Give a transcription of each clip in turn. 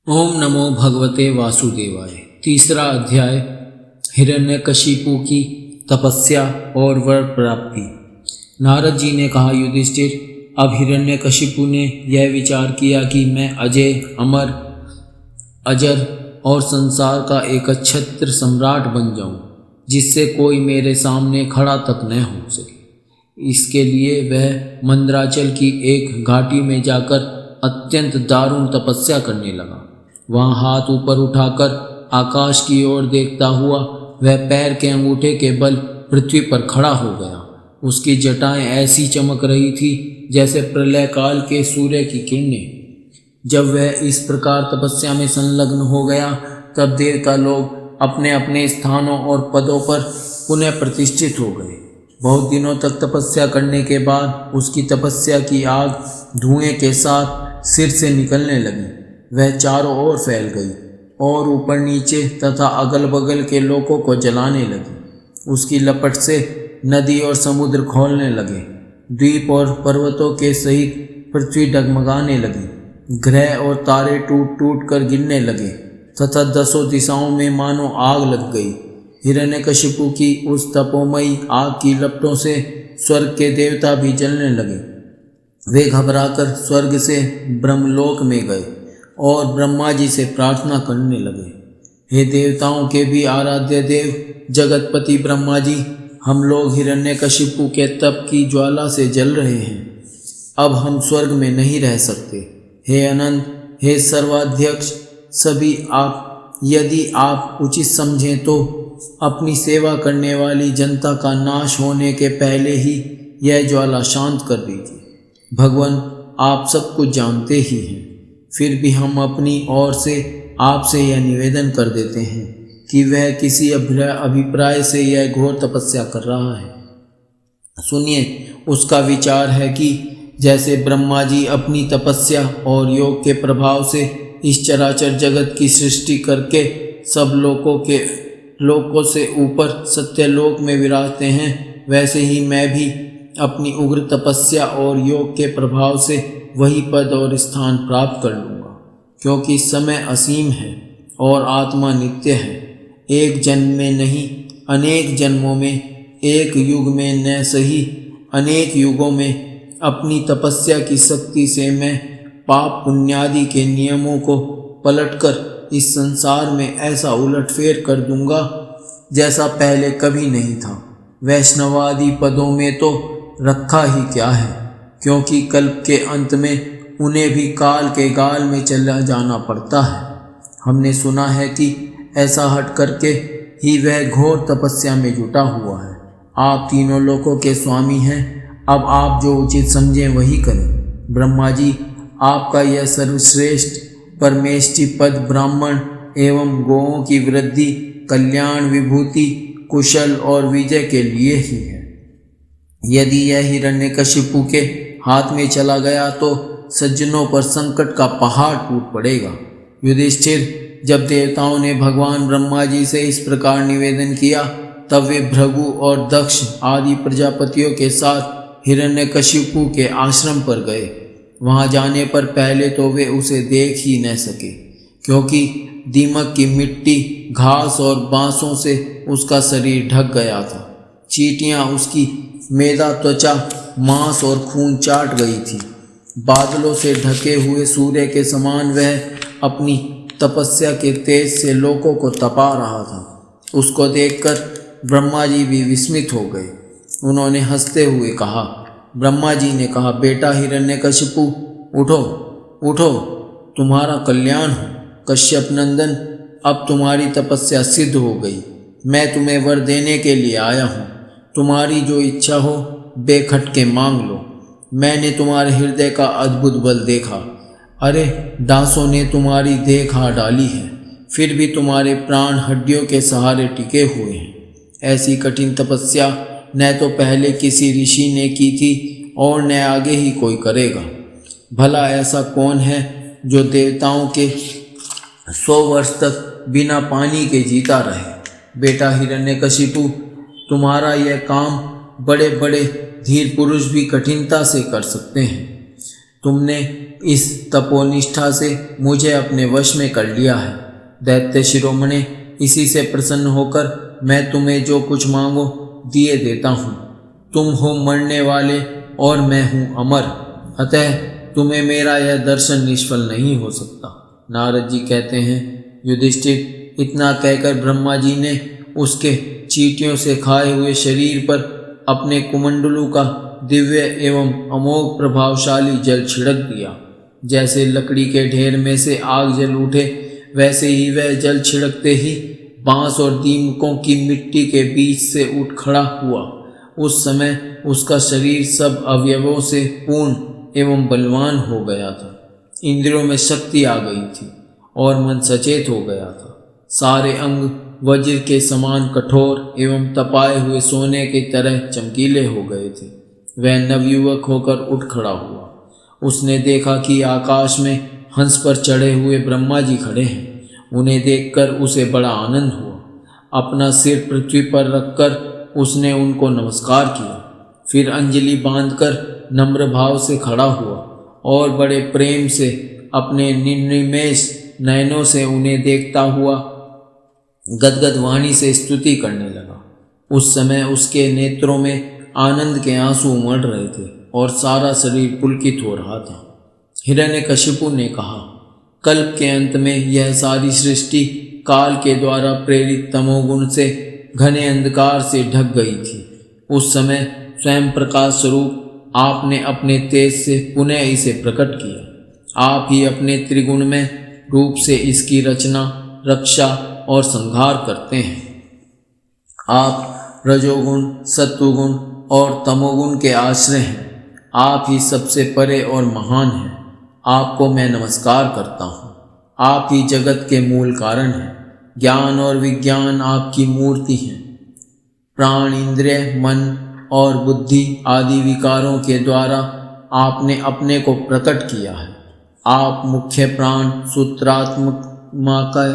ओम नमो भगवते वासुदेवाय। तीसरा अध्याय हिरण्यकशिपु की तपस्या और वर प्राप्ति। नारद जी ने कहा, युधिष्ठिर, अब हिरण्यकशिपु ने यह विचार किया कि मैं अजय, अमर, अजर और संसार का एक छत्र सम्राट बन जाऊं, जिससे कोई मेरे सामने खड़ा तक न हो सके। इसके लिए वह मंदराचल की एक घाटी में जाकर अत्यंत दारुण तपस्या करने लगा। वहाँ हाथ ऊपर उठाकर आकाश की ओर देखता हुआ वह पैर के अंगूठे के बल पृथ्वी पर खड़ा हो गया। उसकी जटाएं ऐसी चमक रही थी जैसे प्रलय काल के सूर्य की किरणें। जब वह इस प्रकार तपस्या में संलग्न हो गया, तब देवता लोग अपने अपने स्थानों और पदों पर पुनः प्रतिष्ठित हो गए। बहुत दिनों तक तपस्या करने के बाद उसकी तपस्या की आग धुएं के साथ सिर से निकलने लगी। वह चारों ओर फैल गई और ऊपर नीचे तथा अगल बगल के लोगों को जलाने लगी। उसकी लपट से नदी और समुद्र खौलने लगे। द्वीप और पर्वतों के सहित पृथ्वी डगमगाने लगी। ग्रह और तारे टूट टूट कर गिरने लगे तथा दसों दिशाओं में मानो आग लग गई। हिरण्यकशिपु की उस तपोमयी आग की लपटों से स्वर्ग के देवता भी जलने लगे। वे घबराकर स्वर्ग से ब्रह्मलोक में गए और ब्रह्मा जी से प्रार्थना करने लगे, हे देवताओं के भी आराध्य देव जगतपति ब्रह्मा जी, हम लोग हिरण्यकशिपु के तप की ज्वाला से जल रहे हैं। अब हम स्वर्ग में नहीं रह सकते। हे अनंत, हे सर्वाध्यक्ष, सभी आप, यदि आप उचित समझें तो अपनी सेवा करने वाली जनता का नाश होने के पहले ही यह ज्वाला शांत कर दीजिए। भगवान, आप सब कुछ जानते ही हैं, फिर भी हम अपनी ओर से आपसे यह निवेदन कर देते हैं कि वह किसी अभिप्राय से यह घोर तपस्या कर रहा है। सुनिए, उसका विचार है कि जैसे ब्रह्मा जी अपनी तपस्या और योग के प्रभाव से इस चराचर जगत की सृष्टि करके सब लोकों से ऊपर सत्यलोक में विराजते हैं, वैसे ही मैं भी अपनी उग्र तपस्या और योग के प्रभाव से वही पद और स्थान प्राप्त कर लूँगा, क्योंकि समय असीम है और आत्मा नित्य है। एक जन्म में नहीं, अनेक जन्मों में, एक युग में न सही अनेक युगों में अपनी तपस्या की शक्ति से मैं पाप पुण्यादि के नियमों को पलटकर इस संसार में ऐसा उलटफेर कर दूंगा जैसा पहले कभी नहीं था। वैष्णवादि पदों में तो रखा ही क्या है, क्योंकि कल्प के अंत में उन्हें भी काल के गाल में चला जाना पड़ता है। हमने सुना है कि ऐसा हट करके ही वह घोर तपस्या में जुटा हुआ है। आप तीनों लोकों के स्वामी हैं, अब आप जो उचित समझें वही करें। ब्रह्मा जी, आपका यह सर्वश्रेष्ठ परमेष्टि पद ब्राह्मण एवं गौओं की वृद्धि, कल्याण, विभूति, कुशल और विजय के लिए ही है। यदि यह हिरण्यकशिपु के हाथ में चला गया तो सज्जनों पर संकट का पहाड़ टूट पड़ेगा। युधिष्ठिर, जब देवताओं ने भगवान ब्रह्मा जी से इस प्रकार निवेदन किया, तब वे भृगु और दक्ष आदि प्रजापतियों के साथ हिरण्यकशिपु के आश्रम पर गए। वहां जाने पर पहले तो वे उसे देख ही न सके, क्योंकि दीमक की मिट्टी, घास और बांसों से उसका शरीर ढक गया था। चींटियां उसकी मेदा, त्वचा, मांस और खून चाट गई थी। बादलों से ढके हुए सूर्य के समान वह अपनी तपस्या के तेज से लोगों को तपा रहा था। उसको देखकर ब्रह्मा जी भी विस्मित हो गए। उन्होंने हंसते हुए कहा, ब्रह्मा जी ने कहा, बेटा हिरण्यकशिपु, उठो उठो, तुम्हारा कल्याण हो। कश्यप नंदन, अब तुम्हारी तपस्या सिद्ध हो गई। मैं तुम्हें वर देने के लिए आया हूँ। तुम्हारी जो इच्छा हो बेखटके मांग लो। मैंने तुम्हारे हृदय का अद्भुत बल देखा। अरे, दासों ने तुम्हारी देह खा डाली है, फिर भी तुम्हारे प्राण हड्डियों के सहारे टिके हुए हैं। ऐसी कठिन तपस्या न तो पहले किसी ऋषि ने की थी और न आगे ही कोई करेगा। भला ऐसा कौन है जो देवताओं के 100 वर्ष तक बिना पानी के जीता रहे। बेटा हिरण्यकशिपु, तुम्हारा यह काम बड़े बड़े धीर पुरुष भी कठिनता से कर सकते हैं। तुमने इस तपोनिष्ठा से मुझे अपने वश में कर लिया है। दैत्य शिरोमणे, इसी से प्रसन्न होकर मैं तुम्हें जो कुछ मांगो दिए देता हूँ। तुम हो मरने वाले और मैं हूँ अमर, अतः तुम्हें मेरा यह दर्शन निष्फल नहीं हो सकता। नारद जी कहते हैं, युधिष्ठिर, इतना कहकर ब्रह्मा जी ने उसके चींटियों से खाए हुए शरीर पर अपने कुमंडलों का दिव्य एवं अमोघ प्रभावशाली जल छिड़क दिया। जैसे लकड़ी के ढेर में से आग जल उठे, वैसे ही वह जल छिड़कते ही बांस और दीमकों की मिट्टी के बीच से उठ खड़ा हुआ। उस समय उसका शरीर सब अवयवों से पूर्ण एवं बलवान हो गया था। इंद्रियों में शक्ति आ गई थी और मन सचेत हो गया था। सारे अंग वज्र के समान कठोर एवं तपाए हुए सोने की तरह चमकीले हो गए थे। वह नवयुवक होकर उठ खड़ा हुआ। उसने देखा कि आकाश में हंस पर चढ़े हुए ब्रह्मा जी खड़े हैं। उन्हें देखकर उसे बड़ा आनंद हुआ। अपना सिर पृथ्वी पर रखकर उसने उनको नमस्कार किया। फिर अंजलि बांधकर नम्र भाव से खड़ा हुआ और बड़े प्रेम से अपने निर्निमेष नयनों से उन्हें देखता हुआ गदगद वाणी से स्तुति करने लगा। उस समय उसके नेत्रों में आनंद के आंसू उमड़ रहे थे और सारा शरीर पुलकित हो रहा था। हिरण्यकशिपु ने कहा, कल्प के अंत में यह सारी सृष्टि काल के द्वारा प्रेरित तमोगुण से घने अंधकार से ढक गई थी। उस समय स्वयं प्रकाश स्वरूप आपने अपने तेज से पुनः इसे प्रकट किया। आप ही अपने त्रिगुण में रूप से इसकी रचना, रक्षा और संहार करते हैं। आप रजोगुण, सत्वगुण और तमोगुण के आश्रय हैं। आप ही सबसे परे और महान हैं। आपको मैं नमस्कार करता हूँ। आप ही जगत के मूल कारण हैं। ज्ञान और विज्ञान आपकी मूर्ति हैं। प्राण, इंद्रिय, मन और बुद्धि आदि विकारों के द्वारा आपने अपने को प्रकट किया है। आप मुख्य प्राण सूत्रात्मा का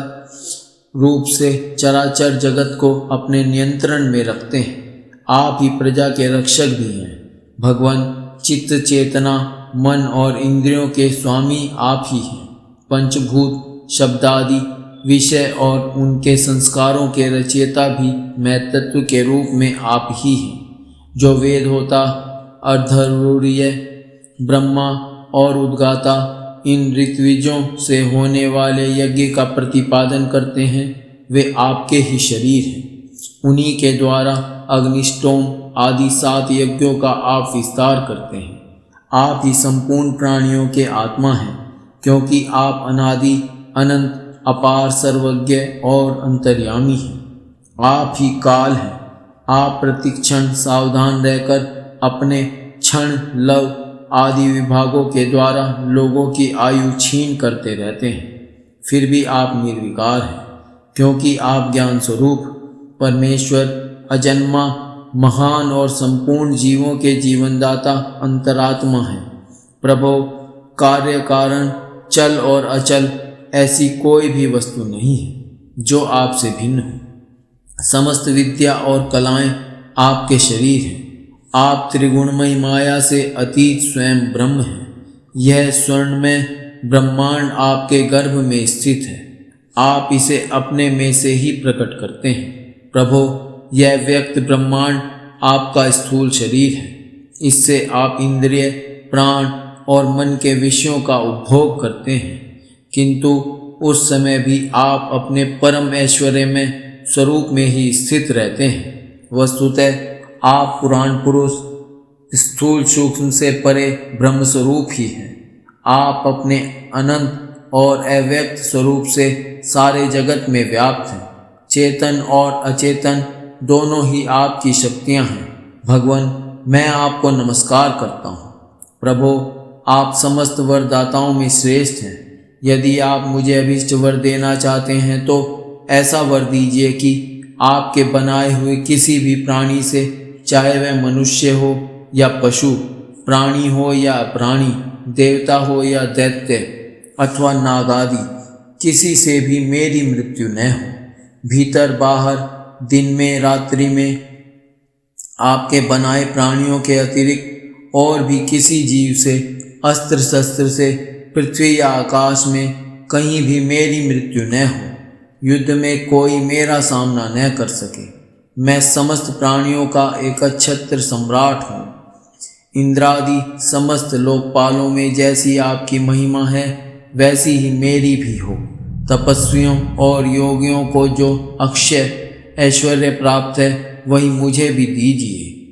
रूप से चराचर जगत को अपने नियंत्रण में रखते हैं। आप ही प्रजा के रक्षक भी हैं। भगवान, चित्त, चेतना, मन और इंद्रियों के स्वामी आप ही हैं। पंचभूत, शब्दादि, विषय और उनके संस्कारों के रचयिता भी मैं तत्व के रूप में आप ही हैं। जो वेद होता, अर्धरूरीय, ब्रह्मा और उद्गाता इन ऋत्विजों से होने वाले यज्ञ का प्रतिपादन करते हैं, वे आपके ही शरीर हैं। उन्हीं के द्वारा अग्निष्टोम आदि 7 यज्ञों का आप विस्तार करते हैं। आप ही संपूर्ण प्राणियों के आत्मा हैं, क्योंकि आप अनादि, अनंत, अपार, सर्वज्ञ और अंतर्यामी हैं। आप ही काल हैं। आप प्रतिक्षण सावधान रहकर अपने क्षण, लव आदि विभागों के द्वारा लोगों की आयु छीन करते रहते हैं। फिर भी आप निर्विकार हैं, क्योंकि आप ज्ञान स्वरूप परमेश्वर, अजन्मा, महान और संपूर्ण जीवों के जीवनदाता अंतरात्मा हैं। प्रभो, कार्य कारण, चल और अचल ऐसी कोई भी वस्तु नहीं है जो आपसे भिन्न हो। समस्त विद्या और कलाएं आपके शरीर हैं। आप त्रिगुणमयी माया से अतीत स्वयं ब्रह्म हैं। यह स्वर्णमय ब्रह्मांड आपके गर्भ में स्थित है। आप इसे अपने में से ही प्रकट करते हैं। प्रभो, यह व्यक्त ब्रह्मांड आपका स्थूल शरीर है। इससे आप इंद्रिय, प्राण और मन के विषयों का उपभोग करते हैं, किंतु उस समय भी आप अपने परम ऐश्वर्य में स्वरूप में ही स्थित रहते हैं। वस्तुतः आप पुराण पुरुष, स्थूल सूक्ष्म से परे ब्रह्म स्वरूप ही हैं। आप अपने अनंत और अव्यक्त स्वरूप से सारे जगत में व्याप्त हैं। चेतन और अचेतन दोनों ही आपकी शक्तियां हैं। भगवान, मैं आपको नमस्कार करता हूँ। प्रभो, आप समस्त वरदाताओं में श्रेष्ठ हैं। यदि आप मुझे अभीष्ट वर देना चाहते हैं तो ऐसा वर दीजिए कि आपके बनाए हुए किसी भी प्राणी से, चाहे वह मनुष्य हो या पशु, प्राणी हो या प्राणी, देवता हो या दैत्य अथवा नाग आदि, किसी से भी मेरी मृत्यु न हो। भीतर बाहर, दिन में रात्रि में आपके बनाए प्राणियों के अतिरिक्त और भी किसी जीव से अस्त्र शस्त्र से पृथ्वी या आकाश में कहीं भी मेरी मृत्यु न हो, युद्ध में कोई मेरा सामना न कर सके। मैं समस्त प्राणियों का एकछत्र सम्राट हूँ। इंद्रादि समस्त लोकपालों में जैसी आपकी महिमा है वैसी ही मेरी भी हो। तपस्वियों और योगियों को जो अक्षय ऐश्वर्य प्राप्त है वही मुझे भी दीजिए।